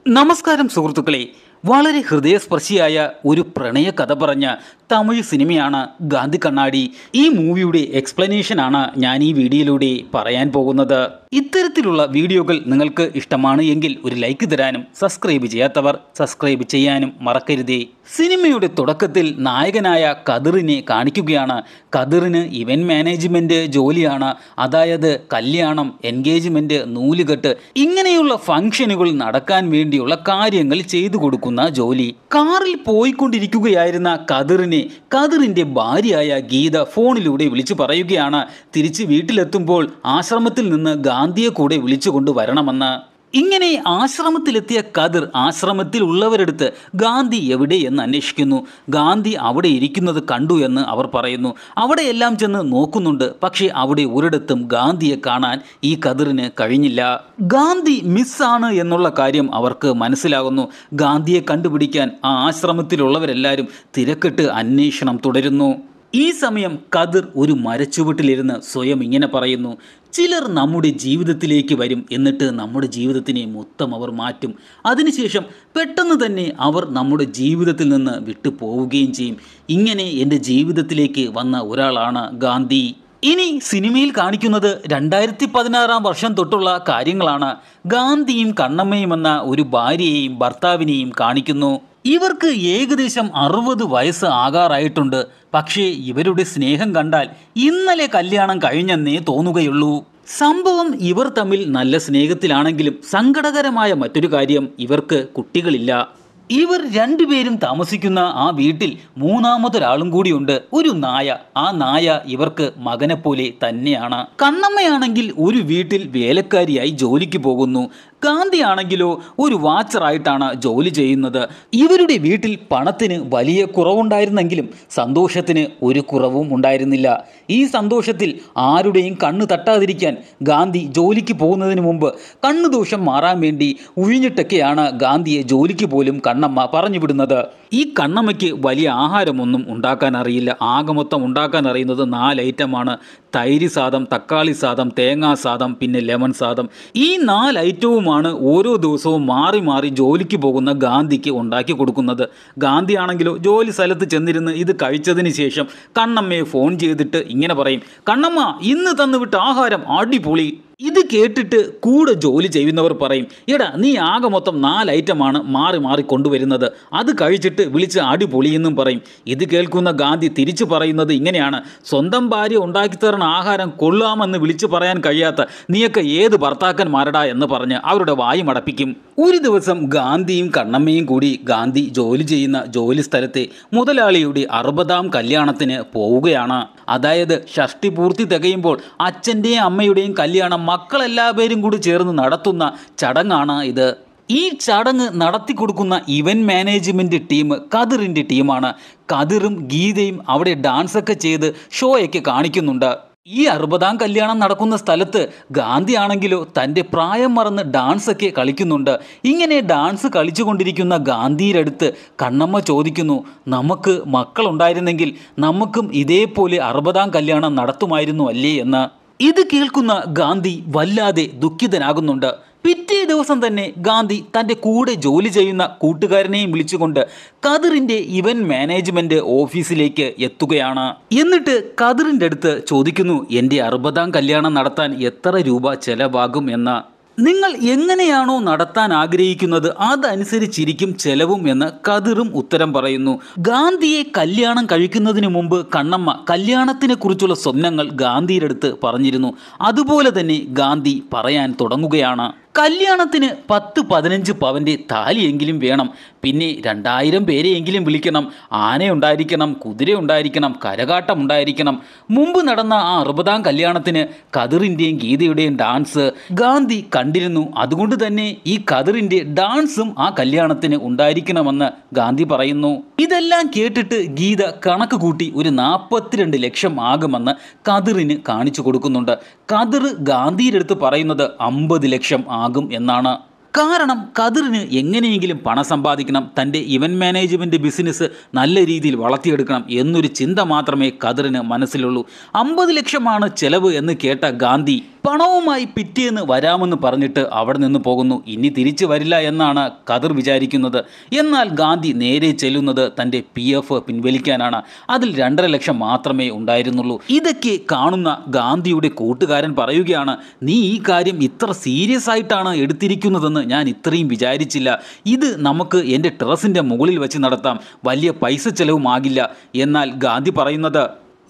നമസ്കാരം സുഹൃത്തുക്കളെ, വളരെ ഹൃദയസ്പർശിയായ ഒരു പ്രണയ കഥ പറഞ്ഞ തമിഴ് സിനിമയാണ് ഗാന്ധി കണ്ണാടി. ഈ മൂവിയുടെ എക്സ്പ്ലനേഷനാണ് ഞാൻ ഈ വീഡിയോയിലൂടെ പറയാൻ പോകുന്നത്. ഇത്തരത്തിലുള്ള വീഡിയോകൾ നിങ്ങൾക്ക് ഇഷ്ടമാണ് എങ്കിൽ ഒരു ലൈക്ക് തരാനും സബ്സ്ക്രൈബ് ചെയ്യാത്തവർ സബ്സ്ക്രൈബ് ചെയ്യാനും മറക്കരുതേ. സിനിമയുടെ തുടക്കത്തിൽ നായകനായ കതിറിനെ കാണിക്കുകയാണ്. കതിറിന് ഇവന്റ് മാനേജ്മെന്റ് ജോലിയാണ്. അതായത് കല്യാണം, എൻഗേജ്മെന്റ്, നൂലുകെട്ട് ഇങ്ങനെയുള്ള ഫംഗ്ഷനുകൾ നടക്കാൻ വേണ്ടിയുള്ള കാര്യങ്ങൾ ചെയ്തു കൊടുക്കുന്ന ജോലി. കാറിൽ പോയിക്കൊണ്ടിരിക്കുകയായിരുന്ന കതിറിന്റെ ഭാര്യയായ ഗീത ഫോണിലൂടെ വിളിച്ചു പറയുകയാണ് തിരിച്ച് വീട്ടിലെത്തുമ്പോൾ ആശ്രമത്തിൽ നിന്ന് ഗാന്ധിയെ കൂടെ വിളിച്ചുകൊണ്ട് വരണമെന്ന്. ഇങ്ങനെ ആശ്രമത്തിലെത്തിയ കതിർ ആശ്രമത്തിൽ ഉള്ളവരെടുത്ത് ഗാന്ധി എവിടെ എന്ന് അന്വേഷിക്കുന്നു. ഗാന്ധി അവിടെ ഇരിക്കുന്നത് കണ്ടു എന്ന് അവർ പറയുന്നു. അവിടെയെല്ലാം ചെന്ന് നോക്കുന്നുണ്ട്. പക്ഷേ അവിടെ ഒരിടത്തും ഗാന്ധിയെ കാണാൻ ഈ കതിറിന് കഴിഞ്ഞില്ല. ഗാന്ധി മിസ്സാണ് എന്നുള്ള കാര്യം അവർക്ക് മനസ്സിലാകുന്നു. ഗാന്ധിയെ കണ്ടുപിടിക്കാൻ ആ ആശ്രമത്തിലുള്ളവരെല്ലാവരും തിരക്കിട്ട് അന്വേഷണം തുടരുന്നു. ഈ സമയം കതിർ ഒരു മരച്ചുവട്ടിലിരുന്ന് സ്വയം ഇങ്ങനെ പറയുന്നു: ചിലർ നമ്മുടെ ജീവിതത്തിലേക്ക് വരും, എന്നിട്ട് നമ്മുടെ ജീവിതത്തിനെ മൊത്തം അവർ മാറ്റും. അതിനുശേഷം പെട്ടെന്ന് തന്നെ അവർ നമ്മുടെ ജീവിതത്തിൽ നിന്ന് വിട്ടു പോവുകയും ചെയ്യും. ഇങ്ങനെ എൻ്റെ ജീവിതത്തിലേക്ക് വന്ന ഒരാളാണ് ഗാന്ധി. ഇനി സിനിമയിൽ കാണിക്കുന്നത് 2016 വർഷം തൊട്ടുള്ള കാര്യങ്ങളാണ്. ഗാന്ധിയും കണ്ണമ്മയും എന്ന ഒരു ഭാര്യയെയും ഭർത്താവിനെയും കാണിക്കുന്നു. ഇവർക്ക് ഏകദേശം 60 വയസ്സ് ആകാറായിട്ടുണ്ട്. പക്ഷേ ഇവരുടെ സ്നേഹം കണ്ടാൽ ഇന്നലെ കല്യാണം കഴിഞ്ഞെന്നേ തോന്നുകയുള്ളൂ. സംഭവം ഇവർ തമ്മിൽ നല്ല സ്നേഹത്തിലാണെങ്കിലും സങ്കടകരമായ മറ്റൊരു കാര്യം, ഇവർക്ക് കുട്ടികളില്ല. ഇവർ രണ്ടുപേരും താമസിക്കുന്ന ആ വീട്ടിൽ മൂന്നാമതൊരാളും കൂടിയുണ്ട്, ഒരു നായ. ആ നായ ഇവർക്ക് മകനെ പോലെ തന്നെയാണ്. കണ്ണമ്മയാണെങ്കിൽ ഒരു വീട്ടിൽ വേലക്കാരിയായി ജോലിക്ക് പോകുന്നു. ഗാന്ധി ആണെങ്കിലോ ഒരു വാച്ചറായിട്ടാണ് ജോലി ചെയ്യുന്നത്. ഇവരുടെ വീട്ടിൽ പണത്തിന് വലിയ കുറവുണ്ടായിരുന്നെങ്കിലും സന്തോഷത്തിന് ഒരു കുറവും ഉണ്ടായിരുന്നില്ല. ഈ സന്തോഷത്തിൽ ആരുടെയും കണ്ണ് തട്ടാതിരിക്കാൻ ഗാന്ധി ജോലിക്ക് പോകുന്നതിന് മുമ്പ് കണ്ണുദോഷം മാറാൻ വേണ്ടി ഉഴിഞ്ഞിട്ടൊക്കെയാണ് ഗാന്ധിയെ ജോലിക്ക് പോലും കണ്ണമ്മ പറഞ്ഞു വിടുന്നത്. ഈ കണ്ണമ്മയ്ക്ക് വലിയ ആഹാരമൊന്നും ഉണ്ടാക്കാൻ അറിയില്ല. ആകെ മൊത്തം ഉണ്ടാക്കാൻ അറിയുന്നത് 4 ഐറ്റമാണ്: തൈര് സാദം, തക്കാളി സാദം, തേങ്ങാ സാദം, പിന്നെ ലെമൺ സാദം. ഈ 4 ഐറ്റവുമാണ് ഓരോ ദിവസവും മാറി മാറി ജോലിക്ക് പോകുന്ന ഗാന്ധിക്ക് ഉണ്ടാക്കി കൊടുക്കുന്നത്. ഗാന്ധി ആണെങ്കിലോ ജോലി സ്ഥലത്ത് ചെന്നിരുന്ന് ഇത് കഴിച്ചതിന് ശേഷം കണ്ണമ്മയെ ഫോൺ ചെയ്തിട്ട് ഇങ്ങനെ പറയും: കണ്ണമ്മ, ഇന്ന് തന്നുവിട്ട ആഹാരം അടിപൊളി. ഇത് കേട്ടിട്ട് കൂടെ ജോലി ചെയ്യുന്നവർ പറയും: എടാ, നീ ആകെ മൊത്തം 4 ഐറ്റമാണ് മാറി മാറി കൊണ്ടുവരുന്നത്, അത് കഴിച്ചിട്ട് വിളിച്ച് അടിപൊളിയെന്നും പറയും. ഇത് കേൾക്കുന്ന ഗാന്ധി തിരിച്ചു പറയുന്നത് ഇങ്ങനെയാണ്: സ്വന്തം ഭാര്യ ഉണ്ടാക്കിത്തരുന്ന ആഹാരം കൊള്ളാമെന്ന് വിളിച്ചു പറയാൻ കഴിയാത്ത നീയൊക്കെ ഏത് ഭർത്താക്കന്മാരടാ എന്ന് പറഞ്ഞ് അവരുടെ വായി മടപ്പിക്കും. ഒരു ദിവസം ഗാന്ധിയും കണ്ണമ്മയും കൂടി ഗാന്ധി ജോലി ചെയ്യുന്ന ജോലി സ്ഥലത്തെ മുതലാളിയുടെ 60ാം കല്യാണത്തിന് പോവുകയാണ്. അതായത് ഷഷ്ടി പൂർത്തി തികയുമ്പോൾ അച്ഛൻ്റെയും അമ്മയുടെയും കല്യാണം മക്കളെല്ലാവരും കൂടി ചേർന്ന് നടത്തുന്ന ചടങ്ങാണ് ഇത്. ഈ ചടങ്ങ് നടത്തി കൊടുക്കുന്ന ഇവന്റ് മാനേജ്മെന്റ് ടീം കതിറിൻ്റെ ടീമാണ്. കതിറും ഗീതയും അവിടെ ഡാൻസൊക്കെ ചെയ്ത് ഷോയൊക്കെ കാണിക്കുന്നുണ്ട്. ഈ 60ാം കല്യാണം നടക്കുന്ന സ്ഥലത്ത് ഗാന്ധി ആണെങ്കിലോ തൻ്റെ പ്രായം മറന്ന് ഡാൻസൊക്കെ കളിക്കുന്നുണ്ട്. ഇങ്ങനെ ഡാൻസ് കളിച്ചുകൊണ്ടിരിക്കുന്ന ഗാന്ധിയുടെ അടുത്ത് കണ്ണമ്മ ചോദിക്കുന്നു: നമുക്ക് മക്കളുണ്ടായിരുന്നെങ്കിൽ നമുക്കും ഇതേപോലെ 60ാം കല്യാണം നടത്തുമായിരുന്നു അല്ലേ എന്ന്. ഇത് കേൾക്കുന്ന ഗാന്ധി വല്ലാതെ ദുഃഖിതനാകുന്നുണ്ട്. പിറ്റേ ദിവസം തന്നെ ഗാന്ധി തൻ്റെ കൂടെ ജോലി ചെയ്യുന്ന കൂട്ടുകാരനെയും വിളിച്ചുകൊണ്ട് കതിറിൻ്റെ ഇവന്റ് മാനേജ്മെന്റ് ഓഫീസിലേക്ക് എത്തുകയാണ്. എന്നിട്ട് കതിറിൻ്റെ അടുത്ത് ചോദിക്കുന്നു: എൻ്റെ 60ാം കല്യാണം നടത്താൻ എത്ര രൂപ ചെലവാകും എന്ന്. നിങ്ങൾ എങ്ങനെയാണോ നടത്താൻ ആഗ്രഹിക്കുന്നത് അതനുസരിച്ചിരിക്കും ചെലവും എന്ന് കതിറും ഉത്തരം പറയുന്നു. ഗാന്ധിയെ കല്യാണം കഴിക്കുന്നതിന് മുമ്പ് കണ്ണമ്മ കല്യാണത്തിനെ കുറിച്ചുള്ള സ്വപ്നങ്ങൾ ഗാന്ധിയുടെ അടുത്ത് പറഞ്ഞിരുന്നു. അതുപോലെ തന്നെ ഗാന്ധി പറയാൻ തുടങ്ങുകയാണ്: കല്യാണത്തിന് 10-15 പവൻ്റെ താലിയെങ്കിലും വേണം. പിന്നെ 2000 പേരെയെങ്കിലും വിളിക്കണം. ആനയുണ്ടായിരിക്കണം, കുതിര ഉണ്ടായിരിക്കണം, കരകാട്ടം ഉണ്ടായിരിക്കണം. മുമ്പ് നടന്ന ആ 60ാം കല്യാണത്തിന് കതിറിൻ്റെയും ഗീതയുടെയും ഡാൻസ് ഗാന്ധി കണ്ടിരുന്നു. അതുകൊണ്ട് തന്നെ ഈ കതിറിൻ്റെ ഡാൻസും ആ കല്യാണത്തിന് ഉണ്ടായിരിക്കണമെന്ന് ഗാന്ധി പറയുന്നു. ഇതെല്ലാം കേട്ടിട്ട് ഗീത കണക്ക് കൂട്ടി ഒരു 42 ലക്ഷം ആകുമെന്ന് കതിറിന് കാണിച്ചു കൊടുക്കുന്നുണ്ട്. കതിർ ഗാന്ധിയുടെ അടുത്ത് പറയുന്നത് 50 ലക്ഷം ആകും എന്നാണ്. കാരണം കതിറിന് എങ്ങനെയെങ്കിലും പണം സമ്പാദിക്കണം, തൻ്റെ ഇവന്റ് മാനേജ്മെൻറ്റ് ബിസിനസ് നല്ല രീതിയിൽ വളർത്തിയെടുക്കണം എന്നൊരു ചിന്ത മാത്രമേ കതിറിന് മനസ്സിലുള്ളൂ. 50 ലക്ഷമാണ് ചെലവ് എന്ന് കേട്ട ഗാന്ധി പണവുമായി പിറ്റേന്ന് വരാമെന്ന് പറഞ്ഞിട്ട് അവിടെ നിന്ന് പോകുന്നു. ഇനി തിരിച്ചു വരില്ല എന്നാണ് ഖദർ വിചാരിക്കുന്നത്. എന്നാൽ ഗാന്ധി നേരെ ചെല്ലുന്നത് തൻ്റെ PF പിൻവലിക്കാനാണ്. അതിൽ 2.5 ലക്ഷം മാത്രമേ ഉണ്ടായിരുന്നുള്ളൂ. ഇതൊക്കെ കാണുന്ന ഗാന്ധിയുടെ കൂട്ടുകാരൻ പറയുകയാണ്, നീ ഈ കാര്യം ഇത്ര സീരിയസ് ആയിട്ടാണ് എടുത്തിരിക്കുന്നതെന്ന് ഞാൻ ഇത്രയും വിചാരിച്ചില്ല. ഇത് നമുക്ക് എൻ്റെ ടെറസിൻ്റെ മുകളിൽ വെച്ച് നടത്താം, വലിയ പൈസ ചെലവുമാകില്ല. എന്നാൽ ഗാന്ധി പറയുന്നത്,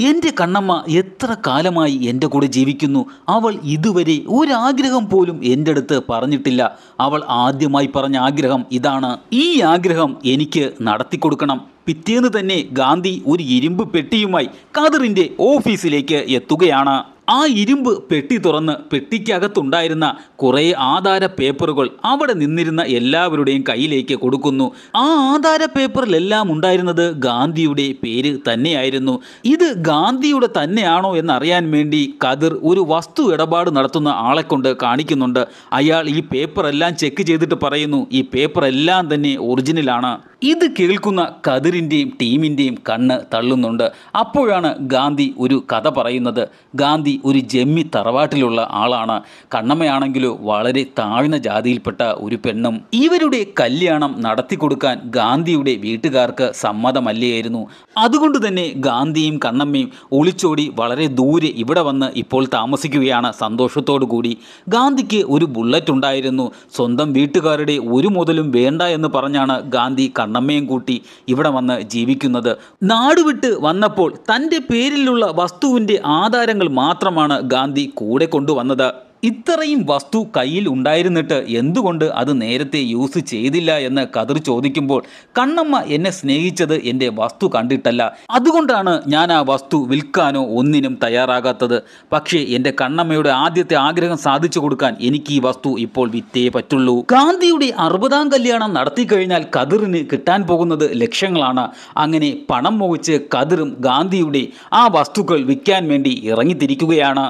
എൻ്റെ കണ്ണമ്മ എത്ര കാലമായി എൻ്റെ കൂടെ ജീവിക്കുന്നു. അവൾ ഇതുവരെ ഒരാഗ്രഹം പോലും എൻ്റെ അടുത്ത് പറഞ്ഞിട്ടില്ല. അവൾ ആദ്യമായി പറഞ്ഞ ആഗ്രഹം ഇതാണ്. ഈ ആഗ്രഹം എനിക്ക് നടത്തിക്കൊടുക്കണം. പിറ്റേന്ന് തന്നെ ഗാന്ധി ഒരു ഇരുമ്പ് പെട്ടിയുമായി ഖദറിൻ്റെ ഓഫീസിലേക്ക് എത്തുകയാണ്. ആ ഇരുമ്പ് പെട്ടി തുറന്ന് പെട്ടിക്കകത്തുണ്ടായിരുന്ന കുറേ ആധാര പേപ്പറുകൾ അവിടെ നിന്നിരുന്ന എല്ലാവരുടെയും കയ്യിലേക്ക് കൊടുക്കുന്നു. ആ ആധാര പേപ്പറിലെല്ലാം ഉണ്ടായിരുന്നത് ഗാന്ധിയുടെ പേര് തന്നെയായിരുന്നു. ഇത് ഗാന്ധിയുടെ തന്നെയാണോ എന്നറിയാൻ വേണ്ടി ഖദർ ഒരു വസ്തു ഇടപാട് നടത്തുന്ന ആളെ കൊണ്ട് കാണിക്കുന്നുണ്ട്. അയാൾ ഈ പേപ്പറെല്ലാം ചെക്ക് ചെയ്തിട്ട് പറയുന്നു, ഈ പേപ്പറെല്ലാം തന്നെ ഒറിജിനലാണ്. ഇത് കേൾക്കുന്ന ഖദറിൻ്റെയും ടീമിൻ്റെയും കണ്ണ് തള്ളുന്നുണ്ട്. അപ്പോഴാണ് ഗാന്ധി ഒരു കഥ പറയുന്നത്. ഗാന്ധി ഒരു ജമ്മി തറവാട്ടിലുള്ള ആളാണ്. കണ്ണമ്മയാണെങ്കിലോ വളരെ താഴ്ന്ന ജാതിയിൽപ്പെട്ട ഒരു പെണ്ണും. ഇവരുടെ കല്യാണം നടത്തി കൊടുക്കാൻ ഗാന്ധിയുടെ വീട്ടുകാർക്ക് സമ്മതമല്ലായിരുന്നു. അതുകൊണ്ട് തന്നെ ഗാന്ധിയും കണ്ണമ്മയും ഒളിച്ചോടി വളരെ ദൂരെ ഇവിടെ വന്ന് ഇപ്പോൾ താമസിക്കുകയാണ് സന്തോഷത്തോടു കൂടി. ഗാന്ധിക്ക് ഒരു ബുള്ളറ്റ് ഉണ്ടായിരുന്നു. സ്വന്തം വീട്ടുകാരുടെ ഒരു മുതലും വേണ്ട എന്ന് പറഞ്ഞാണ് ഗാന്ധി കണ്ണമ്മയും കൂട്ടി ഇവിടെ വന്ന് ജീവിക്കുന്നത്. നാടുവിട്ട് വന്നപ്പോൾ തൻ്റെ പേരിലുള്ള വസ്തുവിൻ്റെ ആധാരങ്ങൾ മാത്രമാണ് ഗാന്ധി കൂടെ കൊണ്ടുവന്നത്. ഇത്രയും വസ്തു കയ്യിൽ ഉണ്ടായിരുന്നിട്ട് എന്തുകൊണ്ട് അത് നേരത്തെ യൂസ് ചെയ്തില്ല എന്ന് ഖദർ ചോദിക്കുമ്പോൾ, കണ്ണമ്മ എന്നെ സ്നേഹിച്ചത് എൻ്റെ വസ്തു കണ്ടിട്ടല്ല, അതുകൊണ്ടാണ് ഞാൻ ആ വസ്തു വിൽക്കാനോ ഒന്നിനും തയ്യാറാകാത്തത്. പക്ഷേ എൻ്റെ കണ്ണമ്മയുടെ ആദ്യത്തെ ആഗ്രഹം സാധിച്ചു കൊടുക്കാൻ എനിക്ക് ഈ വസ്തു ഇപ്പോൾ വിറ്റേ പറ്റുള്ളൂ. ഗാന്ധിയുടെ 60-ാം കല്യാണം നടത്തി കഴിഞ്ഞാൽ ഖദറിന് കിട്ടാൻ പോകുന്നത് ലക്ഷങ്ങളാണ്. അങ്ങനെ പണം മോഹിച്ച് ഖദറും ഗാന്ധിയുടെ ആ വസ്തുക്കൾ വിൽക്കാൻ വേണ്ടി ഇറങ്ങിത്തിരിക്കുകയാണ്.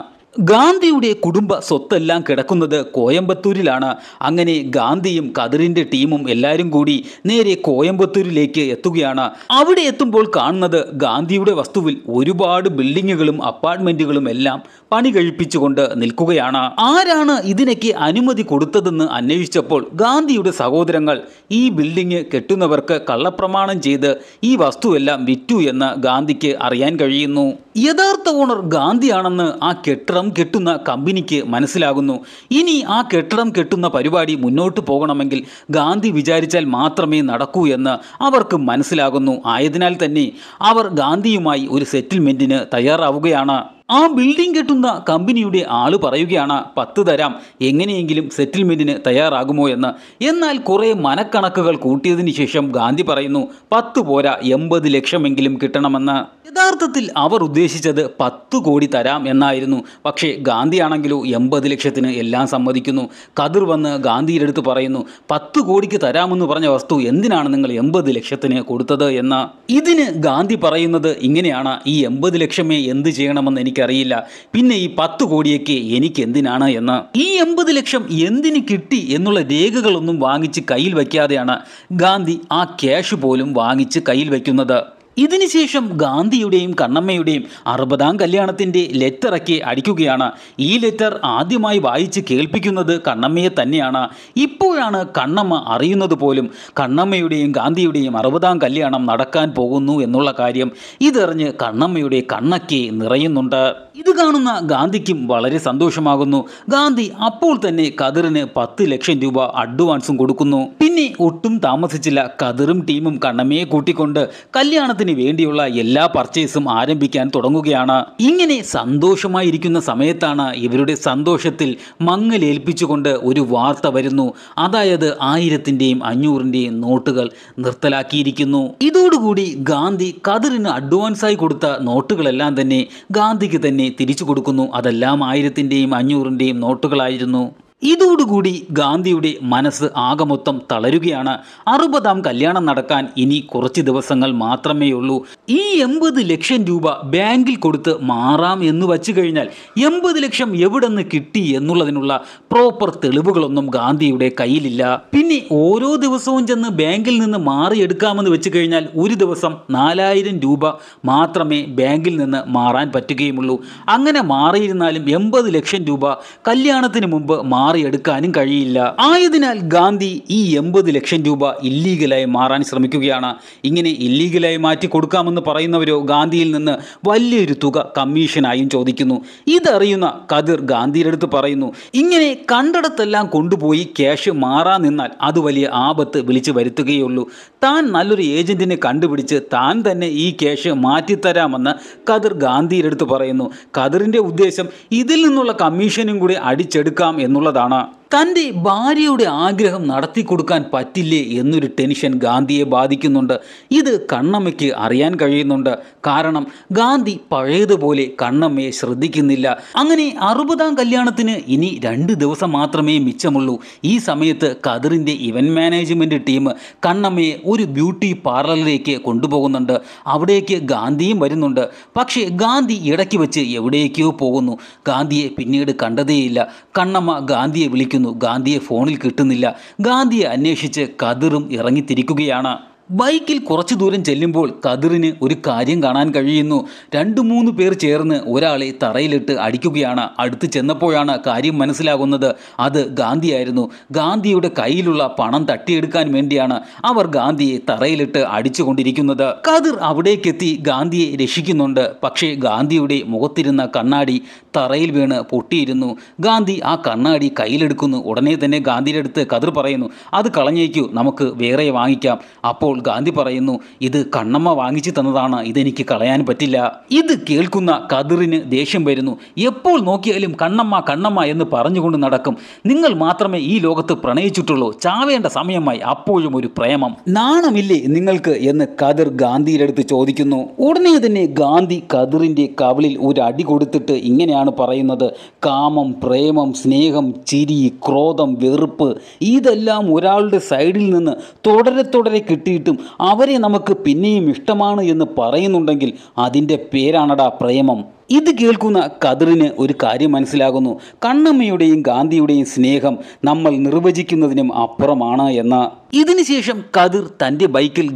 ഗാന്ധിയുടെ കുടുംബ സ്വത്തെല്ലാം കിടക്കുന്നത് കോയമ്പത്തൂരിലാണ്. അങ്ങനെ ഗാന്ധിയും ഖദറിൻ്റെ ടീമും എല്ലാവരും കൂടി നേരെ കോയമ്പത്തൂരിലേക്ക് എത്തുകയാണ്. അവിടെ എത്തുമ്പോൾ കാണുന്നത് ഗാന്ധിയുടെ വസ്തുവിൽ ഒരുപാട് ബിൽഡിങ്ങുകളും അപ്പാർട്ട്മെൻറ്റുകളും എല്ലാം പണി കഴിപ്പിച്ചുകൊണ്ട് നിൽക്കുകയാണ്. ആരാണ് ഇതിനൊക്കെ അനുമതി കൊടുത്തതെന്ന് അന്വേഷിച്ചപ്പോൾ ഗാന്ധിയുടെ സഹോദരങ്ങൾ ഈ ബിൽഡിങ് കെട്ടുന്നവർക്ക് കള്ളപ്രമാണം ചെയ്ത് ഈ വസ്തുവെല്ലാം വിറ്റു എന്ന് ഗാന്ധിക്ക് അറിയാൻ കഴിയുന്നു. യഥാർത്ഥ ഓണർ ഗാന്ധിയാണെന്ന് ആ കെട്ടിടം കെട്ടുന്ന കമ്പനിക്ക് മനസ്സിലാകുന്നു. ഇനി ആ കെട്ടിടം കെട്ടുന്ന പരിപാടി മുന്നോട്ട് പോകണമെങ്കിൽ ഗാന്ധി വിചാരിച്ചാൽ മാത്രമേ നടക്കൂ എന്ന് അവർക്ക് മനസ്സിലാകുന്നു. ആയതിനാൽ തന്നെ അവർ ഗാന്ധിയുമായി ഒരു സെറ്റിൽമെൻറ്റിന് തയ്യാറാവുകയാണ്. ആ ബിൽഡിംഗ് കെട്ടുന്ന കമ്പനിയുടെ ആള് പറയുകയാണ്, 10 തരാം, എങ്ങനെയെങ്കിലും സെറ്റിൽമെൻറ്റിന് തയ്യാറാകുമോ എന്ന്. എന്നാൽ കുറേ മനക്കണക്കുകൾ കൂട്ടിയതിന് ശേഷം ഗാന്ധി പറയുന്നു, 10 പോരാ, 80 ലക്ഷമെങ്കിലും കിട്ടണമെന്ന്. യഥാർത്ഥത്തിൽ അവർ ഉദ്ദേശിച്ചത് 10 കോടി തരാം എന്നായിരുന്നു. പക്ഷേ ഗാന്ധിയാണെങ്കിലോ 80 ലക്ഷത്തിന് എല്ലാം സമ്മതിക്കുന്നു. ഖദർ വന്ന് ഗാന്ധിയുടെ അടുത്ത് പറയുന്നു, 10 കോടിക്ക് തരാമെന്ന് പറഞ്ഞ വസ്തു എന്തിനാണ് നിങ്ങൾ 80 ലക്ഷത്തിന് കൊടുത്തത് എന്ന്. ഇതിന് ഗാന്ധി പറയുന്നത് ഇങ്ങനെയാണ്, ഈ 80 ലക്ഷമേ എന്ത് ചെയ്യണമെന്ന് എനിക്കറിയില്ല, പിന്നെ ഈ 10 കോടിയൊക്കെ എനിക്ക് എന്തിനാണ് എന്ന്. ഈ 80 ലക്ഷം എന്തിന് കിട്ടി എന്നുള്ള രേഖകളൊന്നും വാങ്ങിച്ച് കയ്യിൽ വയ്ക്കാതെയാണ് ഗാന്ധി ആ ക്യാഷ് പോലും വാങ്ങിച്ച് കയ്യിൽ വയ്ക്കുന്നത്. ഇതിനുശേഷം ഗാന്ധിയുടെയും കണ്ണമ്മയുടെയും 60-ാം കല്യാണത്തിൻ്റെ ലെറ്ററൊക്കെ അടിക്കുകയാണ്. ഈ ലെറ്റർ ആദ്യമായി വായിച്ച് കേൾപ്പിക്കുന്നത് കണ്ണമ്മയെ തന്നെയാണ്. ഇപ്പോഴാണ് കണ്ണമ്മ അറിയുന്നത് പോലും കണ്ണമ്മയുടെയും ഗാന്ധിയുടെയും 60-ാം കല്യാണം നടക്കാൻ പോകുന്നു എന്നുള്ള കാര്യം. ഇതറിഞ്ഞ് കണ്ണമ്മയുടെ കണ്ണൊക്കെ നിറയുന്നുണ്ട്. ഇത് കാണുന്ന ഗാന്ധിക്കും വളരെ സന്തോഷമാകുന്നു. ഗാന്ധി അപ്പോൾ തന്നെ ഖദറിന് 10 ലക്ഷം രൂപ അഡ്വാൻസും കൊടുക്കുന്നു. പിന്നെ ഒട്ടും താമസിച്ചില്ല, ഖദറും ടീമും കണ്ണമ്മയെ കൂട്ടിക്കൊണ്ട് കല്യാണത്തിന് വേണ്ടിയുള്ള എല്ലാ പർച്ചേസും ആരംഭിക്കാൻ തുടങ്ങുകയാണ്. ഇങ്ങനെ സന്തോഷമായിരിക്കുന്ന സമയത്താണ് ഇവരുടെ സന്തോഷത്തിൽ മങ്ങലേൽപ്പിച്ചുകൊണ്ട് ഒരു വാർത്ത വരുന്നു. അതായത് 1000-ൻ്റെയും 500-ൻ്റെയും നോട്ടുകൾ നിർത്തലാക്കിയിരിക്കുന്നു. ഇതോടുകൂടി ഗാന്ധി ഖദറിന് അഡ്വാൻസായി കൊടുത്ത നോട്ടുകളെല്ലാം തന്നെ ഗാന്ധിക്ക് തന്നെ തിരിച്ചു കൊടുക്കുന്നു. അതെല്ലാം 1000-ൻ്റെയും 500-ൻ്റെയും നോട്ടുകളായിരുന്നു. ഇതോടുകൂടി ഗാന്ധിയുടെ മനസ്സ് ആകെ മൊത്തം തളരുകയാണ്. 60ാം കല്യാണം നടക്കാൻ ഇനി കുറച്ച് ദിവസങ്ങൾ മാത്രമേ ഉള്ളൂ. ഈ 80 ലക്ഷം രൂപ ബാങ്കിൽ കൊടുത്ത് മാറാം എന്ന് വച്ചു കഴിഞ്ഞാൽ 80 ലക്ഷം എവിടെ നിന്ന് കിട്ടി എന്നുള്ളതിനുള്ള പ്രോപ്പർ തെളിവുകളൊന്നും ഗാന്ധിയുടെ കയ്യിലില്ല. പിന്നെ ഓരോ ദിവസവും ചെന്ന് ബാങ്കിൽ നിന്ന് മാറിയെടുക്കാമെന്ന് വെച്ച് കഴിഞ്ഞാൽ ഒരു ദിവസം 4000 രൂപ മാത്രമേ ബാങ്കിൽ നിന്ന് മാറാൻ പറ്റുകയുമുള്ളൂ. അങ്ങനെ മാറിയിരുന്നാലും 80 ലക്ഷം രൂപ കല്യാണത്തിന് മുമ്പ് മാറിയെടുക്കാനും കഴിയില്ല. ആയതിനാൽ ഗാന്ധി ഈ 80 ലക്ഷം രൂപ ഇല്ലീഗലായി മാറാൻ ശ്രമിക്കുകയാണ്. ഇങ്ങനെ ഇല്ലീഗലായി മാറ്റി കൊടുക്കാമെന്ന് പറയുന്നവരോ ഗാന്ധിയിൽ നിന്ന് വലിയൊരു തുക കമ്മീഷനായും ചോദിക്കുന്നു. ഇതറിയുന്ന കതിർ ഗാന്ധിയുടെ അടുത്ത് പറയുന്നു, ഇങ്ങനെ കണ്ടിടത്തെല്ലാം കൊണ്ടുപോയി ക്യാഷ് മാറാൻ നിന്നാൽ അത് വലിയ ആപത്ത് വിളിച്ചു വരുത്തുകയുള്ളൂ. താൻ നല്ലൊരു ഏജന്റിനെ കണ്ടുപിടിച്ച് താൻ തന്നെ ഈ ക്യാഷ് മാറ്റിത്തരാമെന്ന് കതിർ ഗാന്ധിയുടെ അടുത്ത് പറയുന്നു. കതിറിൻ്റെ ഉദ്ദേശം ഇതിൽ നിന്നുള്ള കമ്മീഷനും കൂടി അടിച്ചെടുക്കാം എന്നുള്ളതാണ്. തൻ്റെ ഭാര്യയുടെ ആഗ്രഹം നടത്തി കൊടുക്കാൻ പറ്റില്ലേ എന്നൊരു ടെൻഷൻ ഗാന്ധിയെ ബാധിക്കുന്നുണ്ട്. ഇത് കണ്ണമ്മയ്ക്ക് അറിയാൻ കഴിയുന്നുണ്ട്. കാരണം ഗാന്ധി പഴയതുപോലെ കണ്ണമ്മയെ ശ്രദ്ധിക്കുന്നില്ല. അങ്ങനെ 60ാം കല്യാണത്തിന് ഇനി 2 ദിവസം മാത്രമേ മിച്ചമുള്ളൂ. ഈ സമയത്ത് കതിറിൻ്റെ ഇവന്റ് മാനേജ്മെൻറ്റ് ടീം കണ്ണമ്മയെ ഒരു ബ്യൂട്ടി പാർലറിലേക്ക് കൊണ്ടുപോകുന്നുണ്ട്. അവിടേക്ക് ഗാന്ധിയും വരുന്നുണ്ട്. പക്ഷേ ഗാന്ധി ഇടയ്ക്ക് വെച്ച് എവിടേക്കോ പോകുന്നു. ഗാന്ധിയെ പിന്നീട് കണ്ടതേയില്ല. കണ്ണമ്മ ഗാന്ധിയെ വിളിക്കുന്നു. ഗാന്ധിയെ ഫോണിൽ കിട്ടുന്നില്ല. ഗാന്ധിയെ അന്വേഷിച്ച് കതിറും ഇറങ്ങിത്തിരിക്കുകയാണ്. ബൈക്കിൽ കുറച്ചു ദൂരം ചെല്ലുമ്പോൾ കതിറിന് ഒരു കാര്യം കാണാൻ കഴിയുന്നു. 2-3 പേർ ചേർന്ന് ഒരാളെ തറയിലിട്ട് അടിക്കുകയാണ്. അടുത്ത് ചെന്നപ്പോഴാണ് കാര്യം മനസ്സിലാകുന്നത്. അത് ഗാന്ധിയായിരുന്നു. ഗാന്ധിയുടെ കയ്യിലുള്ള പണം തട്ടിയെടുക്കാൻ വേണ്ടിയാണ് അവർ ഗാന്ധിയെ തറയിലിട്ട് അടിച്ചുകൊണ്ടിരിക്കുന്നത്. കതിർ അവിടേക്കെത്തി ഗാന്ധിയെ രക്ഷിക്കുന്നുണ്ട്. പക്ഷേ ഗാന്ധിയുടെ മുഖത്തിരുന്ന കണ്ണാടി തറയിൽ വീണ് പൊട്ടിയിരുന്നു. ഗാന്ധി ആ കണ്ണാടി കയ്യിലെടുക്കുന്നു. ഉടനെ തന്നെ ഗാന്ധിയുടെ അടുത്ത് കതിർ പറയുന്നു, അത് കളഞ്ഞേക്കൂ, നമുക്ക് വേറെ വാങ്ങിക്കാം. അപ്പോൾ ഗാന്ധി പറയുന്നു, ഇത് കണ്ണമ്മ വാങ്ങിച്ചു തന്നതാണ്, ഇതെനിക്ക് കളയാൻ പറ്റില്ല. ഇത് കേൾക്കുന്ന കതിറിന് ദേഷ്യം വരുന്നു. എപ്പോൾ നോക്കിയാലും കണ്ണമ്മ കണ്ണമ്മ എന്ന് പറഞ്ഞുകൊണ്ട് നടക്കും. നിങ്ങൾ മാത്രമേ ഈ ലോകത്ത് പ്രണയിച്ചിട്ടുള്ളൂ. ചാവേണ്ട സമയമായി അപ്പോഴും ഒരു പ്രേമം. നാണമില്ലേ നിങ്ങൾക്ക് എന്ന് കതിർ ഗാന്ധിയുടെ അടുത്ത് ചോദിക്കുന്നു. ഉടനെ തന്നെ ഗാന്ധി കതിറിൻ്റെ കവിളിൽ ഒരു അടി കൊടുത്തിട്ട് ഇങ്ങനെയാണ് പറയുന്നത്, കാമം, പ്രേമം, സ്നേഹം, ചിരി, ക്രോധം, വെറുപ്പ് ഇതെല്ലാം ഒരാളുടെ സൈഡിൽ നിന്ന് തുടരെ കിട്ടിയിട്ടും അവരെ നമുക്ക് പിന്നെയും ഇഷ്ടമാണ് എന്ന് പറയുന്നുണ്ടെങ്കിൽ അതിൻ്റെ പേരാണടാ പ്രേമം. ഇത് കേൾക്കുന്ന കതിറിന് ഒരു കാര്യം മനസ്സിലാകുന്നു. കണ്ണമ്മയുടെയും ഗാന്ധിയുടെയും സ്നേഹം നമ്മൾ നിർവചിക്കുന്നതിനും അപ്പുറമാണ് എന്ന്. ഇതിനുശേഷം കതിർ തൻ്റെ ബൈക്കിൽ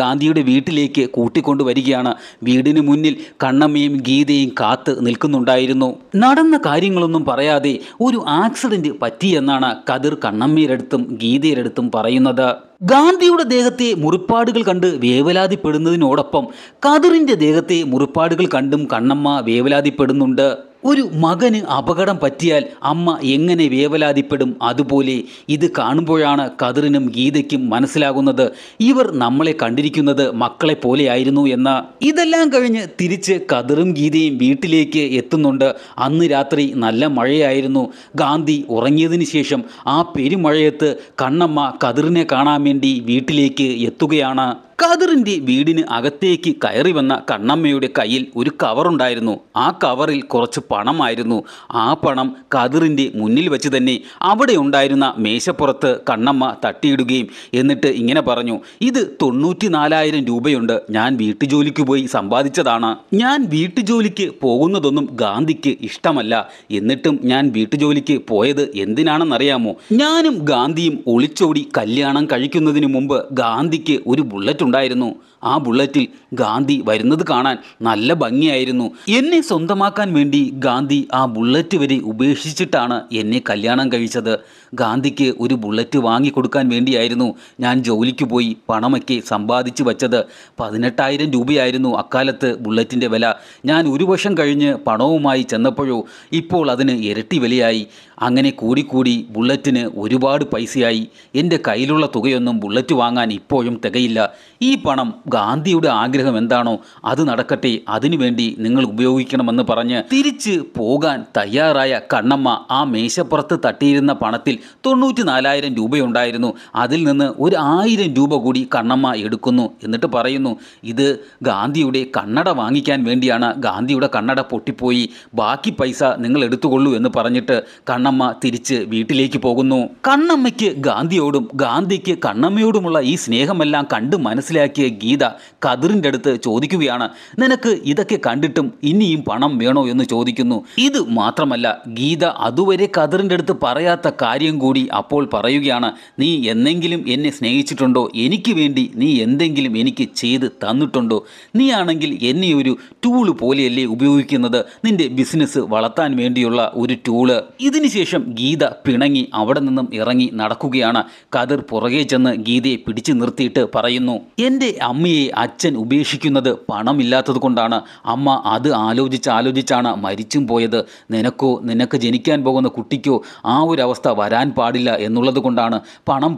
ഗാന്ധിയുടെ വീട്ടിലേക്ക് കൂട്ടിക്കൊണ്ടുവരികയാണ്. വീടിന് മുന്നിൽ കണ്ണമ്മയും ഗീതയും കാത്ത് നിൽക്കുന്നുണ്ടായിരുന്നു. നടന്ന കാര്യങ്ങളൊന്നും പറയാതെ ഒരു ആക്സിഡന്റ് പറ്റിയെന്നാണ് കതിർ കണ്ണമ്മയുടെ അടുത്തും ഗീതയുടെ അടുത്തും പറയുന്നത്. ഗാന്ധിയുടെ ദേഹത്തെ മുറിപ്പാടുകൾ കണ്ട് വേവലാതിപ്പെടുന്നതിനോടൊപ്പം കതിറിൻ്റെ ദേഹത്തെ മുറിപ്പാടുകൾ കണ്ടും കണ്ണമ്മ വേവലാതിപ്പെടുന്നുണ്ട്. ഒരു മകന് അപകടം പറ്റിയാൽ അമ്മ എങ്ങനെ വേവലാതിപ്പെടും, അതുപോലെ ഇത് കാണുമ്പോഴാണ് കതിറിനും ഗീതയ്ക്കും മനസ്സിലാകുന്നത് ഇവർ നമ്മളെ കണ്ടിരിക്കുന്നത് മക്കളെ പോലെയായിരുന്നു എന്ന്. ഇതെല്ലാം കഴിഞ്ഞ് തിരിച്ച് കതിറും ഗീതയും വീട്ടിലേക്ക് എത്തുന്നുണ്ട്. അന്ന് രാത്രി നല്ല മഴയായിരുന്നു. ഗാന്ധി ഉറങ്ങിയതിന് ശേഷം ആ പെരുമഴയത്ത് കണ്ണമ്മ കതിറിനെ കാണാൻ വേണ്ടി വീട്ടിലേക്ക് എത്തുകയാണ്. കതിറിൻ്റെ വീടിന് അകത്തേക്ക് കയറി വന്ന കണ്ണമ്മയുടെ കയ്യിൽ ഒരു കവറുണ്ടായിരുന്നു. ആ കവറിൽ കുറച്ച് പണമായിരുന്നു. ആ പണം കതിറിൻ്റെ മുന്നിൽ വെച്ച് തന്നെ അവിടെ ഉണ്ടായിരുന്ന മേശപ്പുറത്ത് കണ്ണമ്മ തട്ടിയിടുകയും എന്നിട്ട് ഇങ്ങനെ പറഞ്ഞു, ഇത് 94,000 രൂപയുണ്ട്. ഞാൻ വീട്ടുജോലിക്ക് പോയി സമ്പാദിച്ചതാണ്. ഞാൻ വീട്ടുജോലിക്ക് പോകുന്നതൊന്നും ഗാന്ധിക്ക് ഇഷ്ടമല്ല. എന്നിട്ടും ഞാൻ വീട്ടുജോലിക്ക് പോയത് എന്തിനാണെന്നറിയാമോ? ഞാനും ഗാന്ധിയും ഒളിച്ചോടി കല്യാണം കഴിക്കുന്നതിന് മുമ്പ് ഗാന്ധിക്ക് ഒരു ബുള്ളറ്റ് ഉണ്ടായിരുന്നു. ആ ബുള്ളറ്റിൽ ഗാന്ധി വരുന്നത് കാണാൻ നല്ല ഭംഗിയായിരുന്നു. എന്നെ സ്വന്തമാക്കാൻ വേണ്ടി ഗാന്ധി ആ ബുള്ളറ്റ് വരെ ഉപേക്ഷിച്ചിട്ടാണ് എന്നെ കല്യാണം കഴിച്ചത്. ഗാന്ധിക്ക് ഒരു ബുള്ളറ്റ് വാങ്ങിക്കൊടുക്കാൻ വേണ്ടിയായിരുന്നു ഞാൻ ജോലിക്ക് പോയി പണമൊക്കെ സമ്പാദിച്ചു വച്ചത്. 18,000 രൂപയായിരുന്നു അക്കാലത്ത് ബുള്ളറ്റിൻ്റെ വില. ഞാൻ 1 വർഷം കഴിഞ്ഞ് പണവുമായി ചെന്നപ്പോഴോ ഇപ്പോൾ അതിന് ഇരട്ടി വിലയായി. അങ്ങനെ കൂടിക്കൂടി ബുള്ളറ്റിന് ഒരുപാട് പൈസയായി. എൻ്റെ കയ്യിലുള്ള തുകയൊന്നും ബുള്ളറ്റ് വാങ്ങാൻ ഇപ്പോഴും തികയില്ല. ഈ പണം ഗാന്ധിയുടെ ആഗ്രഹം എന്താണോ അത് നടക്കട്ടെ, അതിനുവേണ്ടി നിങ്ങൾ ഉപയോഗിക്കണമെന്ന് പറഞ്ഞ് തിരിച്ച് തിരിച്ച് പോകാൻ തയ്യാറായ കണ്ണമ്മ ആ മേശപ്പുറത്ത് തട്ടിയിരുന്ന പണത്തിൽ 94,000 രൂപയുണ്ടായിരുന്നു. അതിൽ നിന്ന് ഒരു 1000 രൂപ കൂടി കണ്ണമ്മ എടുക്കുന്നു. എന്നിട്ട് പറയുന്നു, ഇത് ഗാന്ധിയുടെ കണ്ണട വാങ്ങിക്കാൻ വേണ്ടിയാണ്, ഗാന്ധിയുടെ കണ്ണട പൊട്ടിപ്പോയി, ബാക്കി പൈസ നിങ്ങൾ എടുത്തുകൊള്ളൂ എന്ന് പറഞ്ഞിട്ട് കണ്ണമ്മ തിരിച്ച് വീട്ടിലേക്ക് പോകുന്നു. കണ്ണമ്മയ്ക്ക് ഗാന്ധിയോടും ഗാന്ധിക്ക് കണ്ണമ്മയോടുമുള്ള ഈ സ്നേഹമെല്ലാം കണ്ട് മനസ്സിലാക്കിയ ഗീത കതിറിൻ്റെ അടുത്ത് ചോദിക്കുകയാണ്, നിനക്ക് ഇതൊക്കെ കണ്ടിട്ടും ഇനിയും പണം വേണോ എന്ന് ചോദിക്കുന്നു. ഇത് മാത്രമല്ല, ഗീത അതുവരെ കതിറിൻ്റെ അടുത്ത് പറയാത്ത കാര്യം കൂടി അപ്പോൾ പറയുകയാണ്, നീ എന്നെങ്കിലും എന്നെ സ്നേഹിച്ചിട്ടുണ്ടോ? എനിക്ക് വേണ്ടി നീ എന്തെങ്കിലും എനിക്ക് ചെയ്ത് തന്നിട്ടുണ്ടോ? നീ ആണെങ്കിൽ എന്നെ ഒരു ടൂള് പോലെയല്ലേ ഉപയോഗിക്കുന്നത്, നിന്റെ ബിസിനസ് വളർത്താൻ വേണ്ടിയുള്ള ഒരു ടൂള്. ഇതിനുശേഷം ഗീത പിണങ്ങി അവിടെ നിന്നും ഇറങ്ങി നടക്കുകയാണ്. കതിർ പുറകെ ചെന്ന് ഗീതയെ പിടിച്ചു നിർത്തിയിട്ട് പറയുന്നു, എൻ്റെ അമ്മയെ അച്ഛൻ ഉപേക്ഷിക്കുന്നത് പണമില്ലാത്തത് കൊണ്ടാണ്. അമ്മ അത് ആലോചിച്ചാണ് മരിച്ചും പോയത്. നിനക്കോ നിനക്ക് ജനിക്കാൻ പോകുന്ന കുട്ടിക്കോ ആ ഒരു അവസ്ഥ വരാൻ പാടില്ല എന്നുള്ളത് കൊണ്ടാണ്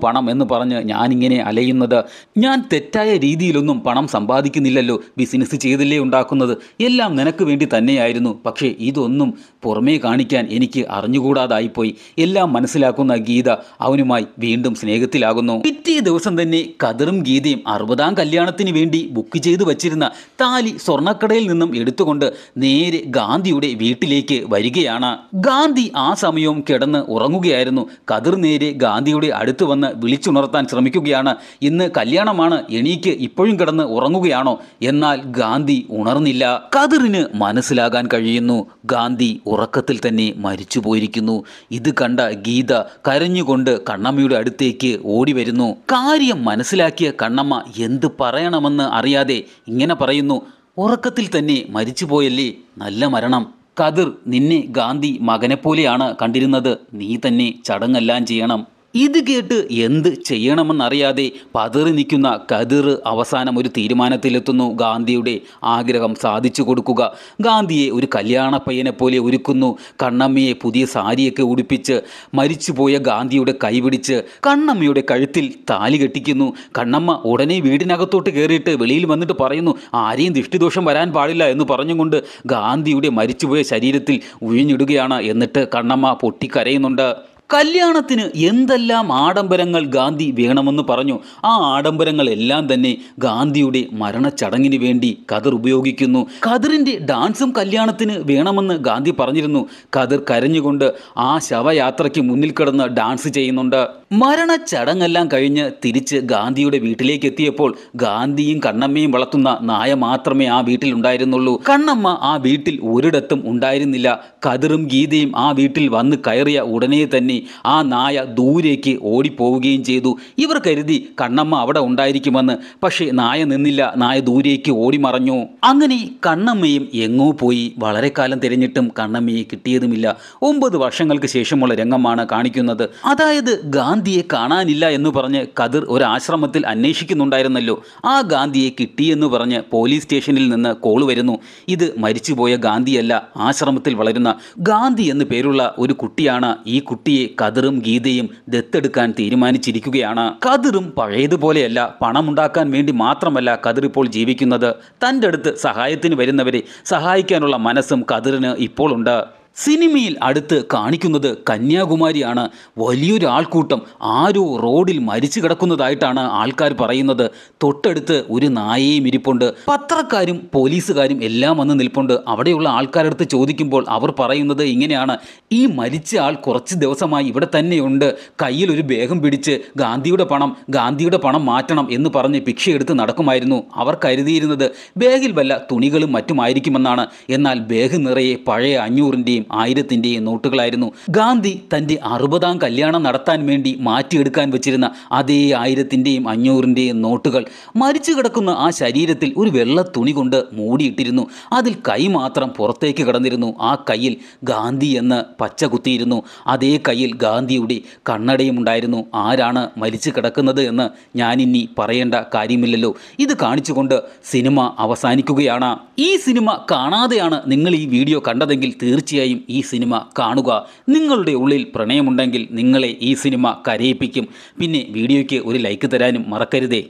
പണം എന്ന് പറഞ്ഞ് ഞാനിങ്ങനെ അലയുന്നത്. ഞാൻ തെറ്റായ രീതിയിലൊന്നും പണം സമ്പാദിക്കുന്നില്ലല്ലോ, ബിസിനസ് ചെയ്തില്ലേ ഉണ്ടാക്കുന്നത്, എല്ലാം നിനക്ക് വേണ്ടി തന്നെയായിരുന്നു. പക്ഷേ ഇതൊന്നും പുറമേ കാണിക്കാൻ എനിക്ക് അറിഞ്ഞുകൂടാതായിപ്പോയി. എല്ലാം മനസ്സിലാക്കുന്ന ഗീത അവനുമായി വീണ്ടും സ്നേഹത്തിലാകുന്നു. പിറ്റേ ദിവസം തന്നെ കതിറും ഗീതയും 60ാം കല്യാണത്തിന് വേണ്ടി ബുക്ക് ചെയ്ത് വച്ചിരുന്ന താലി സ്വർണ്ണക്കടയിൽ നിന്നും എടുത്തുകൊണ്ട് നേരെ ഗാന്ധിയുടെ വീട്ടിലേക്ക് വരികയാണ്. ഗാന്ധി ആ സമയവും കിടന്ന് ഉറങ്ങുകയായിരുന്നു. കതിർ നേരെ ഗാന്ധിയുടെ അടുത്ത് വന്ന് വിളിച്ചുണർത്താൻ ശ്രമിക്കുകയാണ്. ഇന്ന് കല്യാണമാണ്, എണീക്ക്, ഇപ്പോഴും കിടന്ന് ഉറങ്ങുകയാണോ? എന്നാൽ ഗാന്ധി ഉണർന്നില്ല. കതിറിന് മനസ്സിലാകാൻ കഴിയുന്നു, ഗാന്ധി ഉറക്കത്തിൽ തന്നെ മരിച്ചു പോയിരിക്കുന്നു. ഇത് കണ്ട ഗീത കരഞ്ഞുകൊണ്ട് കണ്ണമ്മയുടെ അടുത്തേക്ക് ഓടി വരുന്നു. കാര്യം മനസ്സിലാക്കിയ കണ്ണമ്മ എന്ത് പറയണമെന്ന് അറിയാതെ ഇങ്ങനെ പറയുന്നു, ഉറക്കത്തിൽ തന്നെ മരിച്ചുപോയല്ലേ, നല്ല മരണം. കതിർ, നിന്നെ ഗാന്ധി മകനെപ്പോലെയാണ് കണ്ടിരുന്നത്, നീ തന്നെ ചടങ്ങെല്ലാം ചെയ്യണം. ഇത് കേട്ട് എന്ത് ചെയ്യണമെന്നറിയാതെ പതറി നിൽക്കുന്ന കതിർ അവസാനം ഒരു തീരുമാനത്തിലെത്തുന്നു. ഗാന്ധിയുടെ ആഗ്രഹം സാധിച്ചു കൊടുക്കുക. ഗാന്ധിയെ ഒരു കല്യാണ പയ്യനെ പോലെ ഒരുക്കുന്നു. കണ്ണമ്മയെ പുതിയ സാരിയൊക്കെ ഉടുപ്പിച്ച് മരിച്ചുപോയ ഗാന്ധിയുടെ കൈപിടിച്ച് കണ്ണമ്മയുടെ കഴുത്തിൽ താലി കെട്ടിക്കുന്നു. കണ്ണമ്മ ഉടനെ വീടിനകത്തോട്ട് കയറിയിട്ട് വെളിയിൽ വന്നിട്ട് പറയുന്നു, ആരെയും ദൃഷ്ടിദോഷം വരാൻ പാടില്ല എന്ന് പറഞ്ഞുകൊണ്ട് ഗാന്ധിയുടെ മരിച്ചുപോയ ശരീരത്തിൽ ഉഴിഞ്ഞിടുകയാണ്. എന്നിട്ട് കണ്ണമ്മ പൊട്ടിക്കരയുന്നുണ്ട്. കല്യാണത്തിന് എന്തെല്ലാം ആഡംബരങ്ങൾ ഗാന്ധി വേണമെന്ന് പറഞ്ഞു. ആ ആഡംബരങ്ങളെല്ലാം തന്നെ ഗാന്ധിയുടെ മരണച്ചടങ്ങിന് വേണ്ടി കതിർ ഉപയോഗിക്കുന്നു. കതിറിൻ്റെ ഡാൻസും കല്യാണത്തിന് വേണമെന്ന് ഗാന്ധി പറഞ്ഞിരുന്നു. കതിർ കരഞ്ഞുകൊണ്ട് ആ ശവയാത്രയ്ക്ക് മുന്നിൽ കിടന്ന് ഡാൻസ് ചെയ്യുന്നുണ്ട്. മരണച്ചടങ്ങെല്ലാം കഴിഞ്ഞ് തിരിച്ച് ഗാന്ധിയുടെ വീട്ടിലേക്ക് എത്തിയപ്പോൾ ഗാന്ധിയും കണ്ണമ്മയും വളർത്തുന്ന നായ മാത്രമേ ആ വീട്ടിലുണ്ടായിരുന്നുള്ളൂ. കണ്ണമ്മ ആ വീട്ടിൽ ഒരിടത്തും ഉണ്ടായിരുന്നില്ല. കതിറും ഗീതയും ആ വീട്ടിൽ വന്ന് കയറിയ ഉടനെ തന്നെ ആ നായ ദൂരേക്ക് ഓടിപ്പോവുകയും ചെയ്തു. ഇവർ കരുതി കണ്ണമ്മ അവിടെ ഉണ്ടായിരിക്കുമെന്ന്. പക്ഷേ നായ നിന്നില്ല, നായ ദൂരേക്ക് ഓടി മറഞ്ഞു. അങ്ങനെ കണ്ണമ്മയും എങ്ങോ പോയി. വളരെ കാലം തിരഞ്ഞിട്ടും കണ്ണമ്മയെ കിട്ടിയതുമില്ല. 9 വർഷങ്ങൾക്ക് ശേഷമുള്ള രംഗമാണ് കാണിക്കുന്നത്. അതായത് ഗാന്ധിയെ കാണാനില്ല എന്ന് പറഞ്ഞ് കതിർ ഒരു ആശ്രമത്തിൽ അന്വേഷിക്കുന്നുണ്ടായിരുന്നല്ലോ. ആ ഗാന്ധിയെ കിട്ടിയെന്ന് പറഞ്ഞ് പോലീസ് സ്റ്റേഷനിൽ നിന്ന് കോൾ വരുന്നു. ഇത് മരിച്ചുപോയ ഗാന്ധിയല്ല, ആശ്രമത്തിൽ വളരുന്ന ഗാന്ധി എന്ന് പേരുള്ള ഒരു കുട്ടിയാണ്. ഈ കുട്ടിയെ കതിറും ഗീതയും ദത്തെടുക്കാൻ തീരുമാനിച്ചിരിക്കുകയാണ്. കതിറും പഴയതുപോലെയല്ല. പണമുണ്ടാക്കാൻ വേണ്ടി മാത്രമല്ല കതിർ ഇപ്പോൾ ജീവിക്കുന്നത്. തൻ്റെ അടുത്ത് സഹായത്തിന് വരുന്നവരെ സഹായിക്കാനുള്ള മനസ്സും കതിറിന് ഇപ്പോൾ ഉണ്ട്. സിനിമയിൽ അടുത്ത് കാണിക്കുന്നത് കന്യാകുമാരിയാണ്. വലിയൊരു ആൾക്കൂട്ടം ആരോ റോഡിൽ മരിച്ചു കിടക്കുന്നതായിട്ടാണ് ആൾക്കാർ പറയുന്നത്. തൊട്ടടുത്ത് ഒരു നായയും ഇരിപ്പുണ്ട്. പത്രക്കാരും പോലീസുകാരും എല്ലാം വന്ന് നിൽപ്പുണ്ട്. അവിടെയുള്ള ആൾക്കാരടുത്ത് ചോദിക്കുമ്പോൾ അവർ പറയുന്നത് ഇങ്ങനെയാണ്, ഈ മരിച്ച ആൾ കുറച്ച് ദിവസമായി ഇവിടെ തന്നെയുണ്ട്. കയ്യിൽ ഒരു ബാഗും പിടിച്ച് ഗാന്ധിയുടെ പണം മാറ്റണം എന്ന് പറഞ്ഞ് ഭിക്ഷയെടുത്ത് നടക്കുമായിരുന്നു. അവർ കരുതിയിരുന്നത് ബാഗിൽ വല്ല തുണികളും മറ്റുമായിരിക്കുമെന്നാണ്. എന്നാൽ ബാഗ് നിറയെ പഴയ 500-ൻ്റെയും 1000-ൻ്റെയും നോട്ടുകളായിരുന്നു. ഗാന്ധി തൻ്റെ 60ാം കല്യാണം നടത്താൻ വേണ്ടി മാറ്റിയെടുക്കാൻ വെച്ചിരുന്ന അതേ 1000-ൻ്റെയും 500-ൻ്റെയും നോട്ടുകൾ മരിച്ചു കിടക്കുന്ന ആ ശരീരത്തിൽ ഒരു വെള്ള തുണി കൊണ്ട് മൂടിയിട്ടിരുന്നു. അതിൽ കൈ മാത്രം പുറത്തേക്ക് കിടന്നിരുന്നു. ആ കയ്യിൽ ഗാന്ധി എന്ന് പച്ച കുത്തിയിരുന്നു. അതേ കയ്യിൽ ഗാന്ധിയുടെ കണ്ണടയും ഉണ്ടായിരുന്നു. ആരാണ് മരിച്ചു കിടക്കുന്നത് എന്ന് ഞാനിനി പറയേണ്ട കാര്യമില്ലല്ലോ. ഇത് കാണിച്ചുകൊണ്ട് സിനിമ അവസാനിക്കുകയാണ്. ഈ സിനിമ കാണാതെയാണ് നിങ്ങൾ ഈ വീഡിയോ കണ്ടതെങ്കിൽ തീർച്ചയായും ഈ സിനിമ കാണുക. നിങ്ങളുടെ ഉള്ളിൽ പ്രണയമുണ്ടെങ്കിൽ നിങ്ങളെ ഈ സിനിമ കരയിപ്പിക്കും. പിന്നെ വീഡിയോയ്ക്ക് ഒരു ലൈക്ക് തരാനും മറക്കരുതേ.